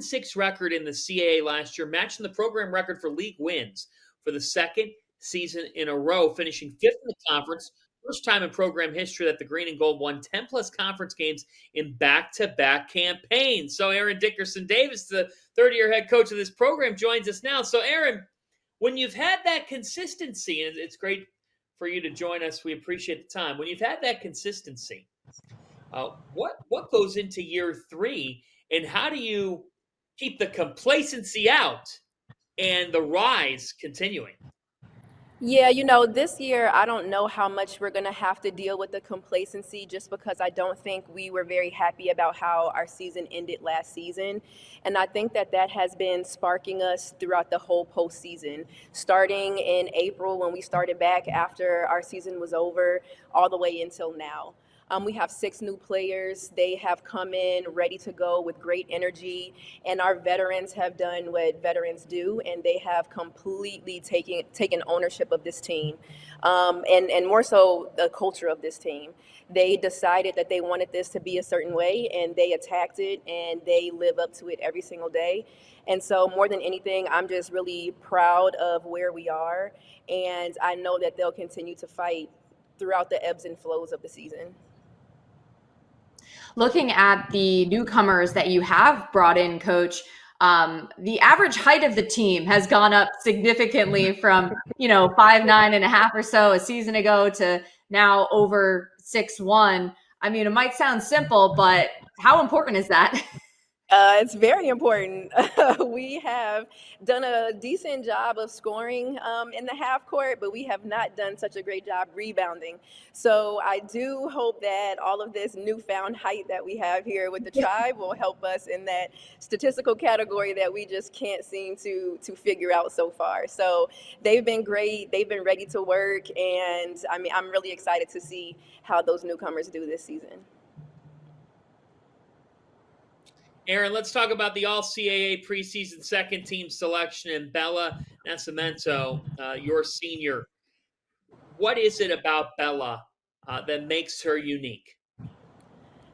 5-6 record in the CAA last year, matching the program record for league wins for the second season in a row, finishing fifth in the conference. First time in program history that the Green and Gold won 10-plus conference games in back-to-back campaigns. So Erin Dickerson Davis, the third-year head coach of this program, joins us now. So Erin, when you've had that consistency, and it's great for you to join us, we appreciate the time. When you've had that consistency, what goes into year 3, and how do you keep the complacency out and the rise continuing? Yeah, this year, I don't know how much we're going to have to deal with the complacency just because I don't think we were very happy about how our season ended last season. And I think that has been sparking us throughout the whole postseason, starting in April when we started back after our season was over, all the way until now. We have 6 new players. They have come in ready to go with great energy, and our veterans have done what veterans do, and they have completely taken ownership of this team, and more so the culture of this team. They decided that they wanted this to be a certain way, and they attacked it, and they live up to it every single day. And so more than anything, I'm just really proud of where we are, and I know that they'll continue to fight throughout the ebbs and flows of the season. Looking at the newcomers that you have brought in, Coach, the average height of the team has gone up significantly from, 5'9.5" or so a season ago to now over 6'1". I mean, it might sound simple, but how important is that? It's very important. We have done a decent job of scoring in the half court, but we have not done such a great job rebounding. So I do hope that all of this newfound height that we have here with the tribe will help us in that statistical category that we just can't seem to figure out so far. So they've been great. They've been ready to work. And I mean, I'm really excited to see how those newcomers do this season. Erin, let's talk about the All-CAA preseason second team selection and Bella Nascimento, your senior. What is it about Bella that makes her unique?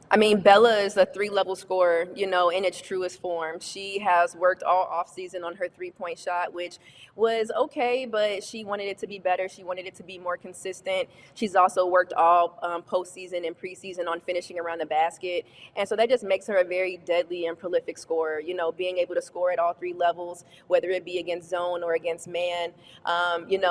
I mean, Bella is a 3-level scorer, in its truest form. She has worked all offseason on her 3-point shot, which was okay, but she wanted it to be better. She wanted it to be more consistent. She's also worked all postseason and preseason on finishing around the basket. And so that just makes her a very deadly and prolific scorer, being able to score at all 3 levels, whether it be against zone or against man.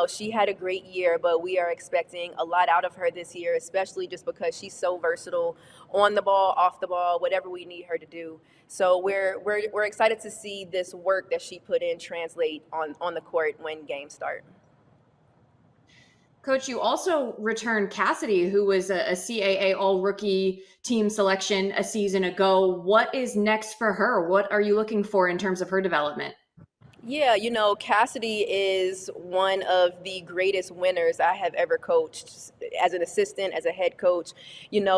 She had a great year, but we are expecting a lot out of her this year, especially just because she's so versatile on the ball, off the ball, whatever we need her to do. So we're excited to see this work that she put in translate on the court when games start. Coach, you also returned Cassidy, who was a CAA all-rookie team selection a season ago. What is next for her? What are you looking for in terms of her development? Yeah, Cassidy is one of the greatest winners I have ever coached as an assistant, as a head coach.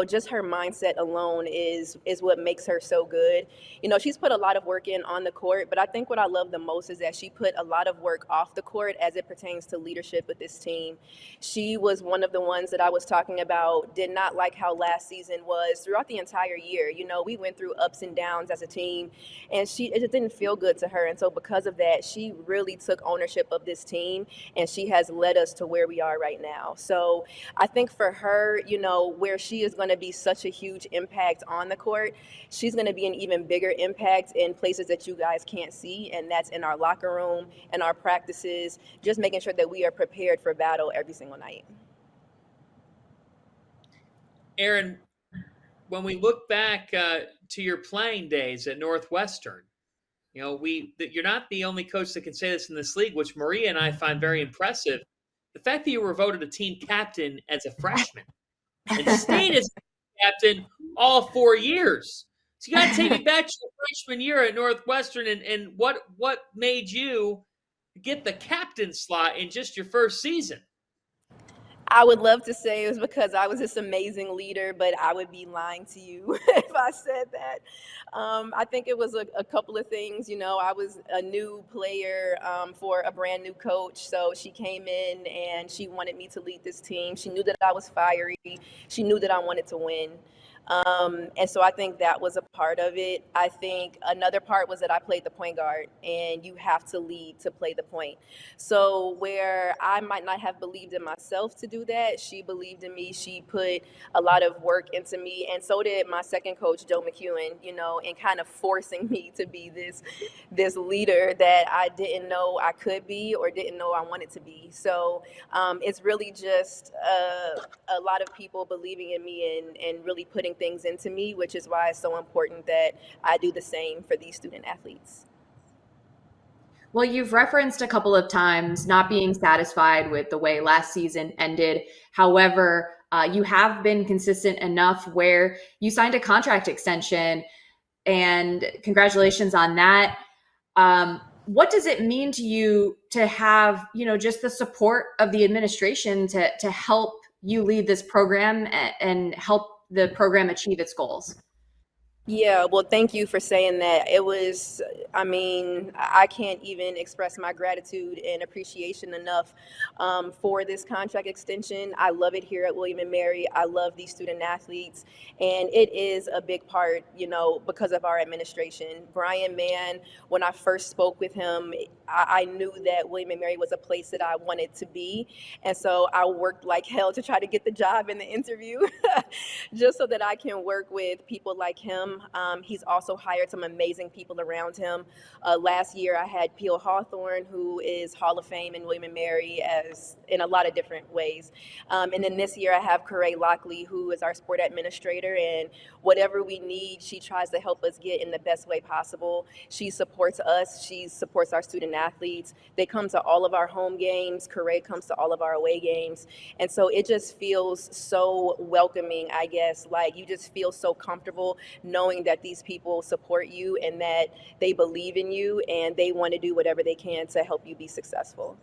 Just her mindset alone is what makes her so good. She's put a lot of work in on the court, but I think what I love the most is that she put a lot of work off the court as it pertains to leadership with this team. She was one of the ones that I was talking about, did not like how last season was throughout the entire year. We went through ups and downs as a team, and it just didn't feel good to her. And so because of that, she really took ownership of this team, and she has led us to where we are right now. So I think for her, where she is going to be such a huge impact on the court, she's going to be an even bigger impact in places that you guys can't see, and that's in our locker room and our practices, just making sure that we are prepared for battle every single night. Erin, when we look back to your playing days at Northwestern, you're not the only coach that can say this in this league, which Maria and I find very impressive. The fact that you were voted a team captain as a freshman and stayed as captain all 4 years. So you got to take me back to your freshman year at Northwestern, and what made you get the captain slot in just your first season? I would love to say it was because I was this amazing leader, but I would be lying to you if I said that. I think it was a couple of things. I was a new player for a brand new coach. So she came in and she wanted me to lead this team. She knew that I was fiery. She knew that I wanted to win. And so I think that was a part of it. I think another part was that I played the point guard, and you have to lead to play the point. So where I might not have believed in myself to do that, she believed in me. She put a lot of work into me, and so did my second coach, Joe McEwen, in kind of forcing me to be this leader that I didn't know I could be or didn't know I wanted to be. So it's really just a lot of people believing in me and really putting things into me, which is why it's so important that I do the same for these student athletes. Well, you've referenced a couple of times not being satisfied with the way last season ended. However, you have been consistent enough where you signed a contract extension, and congratulations on that. What does it mean to you to have, just the support of the administration to help you lead this program and help the program achieve its goals? Yeah, well, thank you for saying that. I can't even express my gratitude and appreciation enough for this contract extension. I love it here at William and Mary. I love these student athletes, and it is a big part, because of our administration. Brian Mann, when I first spoke with him, I knew that William and Mary was a place that I wanted to be, and so I worked like hell to try to get the job in the interview, just so that I can work with people like him. He's also hired some amazing people around him. Last year, I had Peel Hawthorne, who is Hall of Fame in William and Mary as in a lot of different ways. And then this year, I have Corey Lockley, who is our sport administrator, and whatever we need, she tries to help us get in the best way possible. She supports us. She supports our student athletes. They come to all of our home games. Corey comes to all of our away games. And so it just feels so welcoming, I guess. Like, you just feel so comfortable knowing that these people support you and that they believe in you and they want to do whatever they can to help you be successful.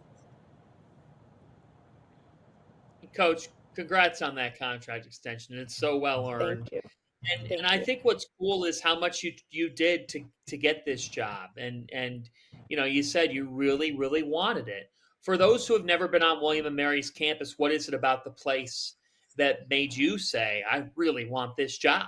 Coach, congrats on that contract extension. It's so well Thank earned. you. And Thank I you. think what's cool is how much you did to get this job. And you said you really, really wanted it. For those who have never been on William and Mary's campus, what is it about the place that made you say, I really want this job?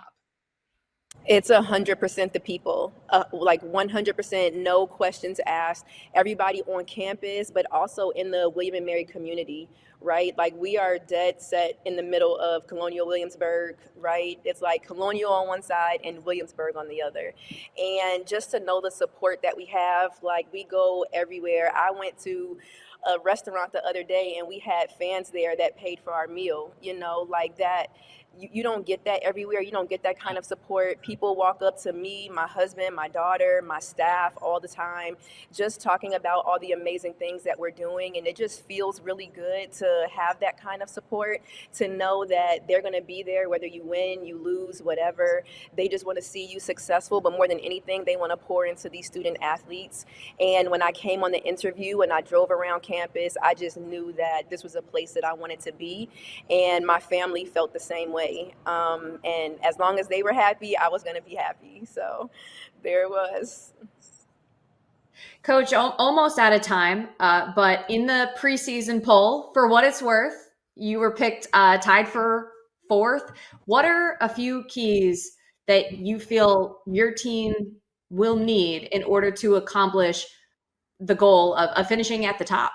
It's 100% the people, like 100%, no questions asked. Everybody on campus, but also in the William and Mary community, right? Like, we are dead set in the middle of Colonial Williamsburg, right? It's like Colonial on one side and Williamsburg on the other. And just to know the support that we have, like, we go everywhere. I went to a restaurant the other day and we had fans there that paid for our meal, like that. You don't get that everywhere. You don't get that kind of support. People walk up to me, my husband, my daughter, my staff all the time, just talking about all the amazing things that we're doing. And it just feels really good to have that kind of support, to know that they're going to be there whether you win, you lose, whatever. They just want to see you successful. But more than anything, they want to pour into these student athletes. And when I came on the interview and I drove around campus, I just knew that this was a place that I wanted to be. And my family felt the same way. And as long as they were happy, I was going to be happy. So there it was. Coach, almost out of time, but in the preseason poll, for what it's worth, you were picked tied for fourth. What are a few keys that you feel your team will need in order to accomplish the goal of finishing at the top?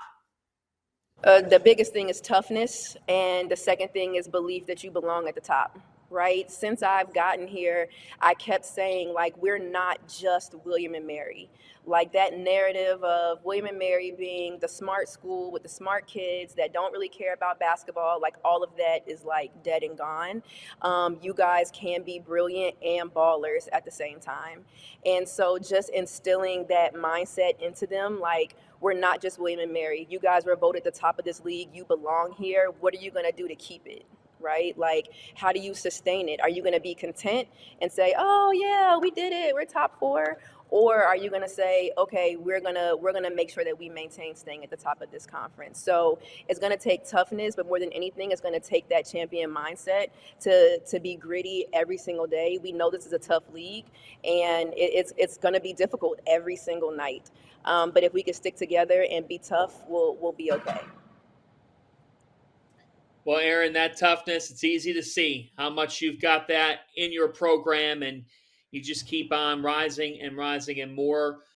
The biggest thing is toughness, and the second thing is belief that you belong at the top, right? Since I've gotten here, I kept saying, like, we're not just William and Mary. Like, that narrative of William and Mary being the smart school with the smart kids that don't really care about basketball, like, all of that is like dead and gone. You guys can be brilliant and ballers at the same time. And so just instilling that mindset into them, like, we're not just William and Mary. You guys were voted the top of this league. You belong here. What are you going to do to keep it? Right? Like, how do you sustain it? Are you going to be content and say, oh yeah, we did it, we're top four? Or are you going to say, okay, we're going to make sure that we maintain staying at the top of this conference? So it's going to take toughness, but more than anything, it's going to take that champion mindset to be gritty every single day. We know this is a tough league, and it's going to be difficult every single night. But if we can stick together and be tough, we'll be okay. Well, Erin, that toughness, it's easy to see how much you've got that in your program, and you just keep on rising and rising, and more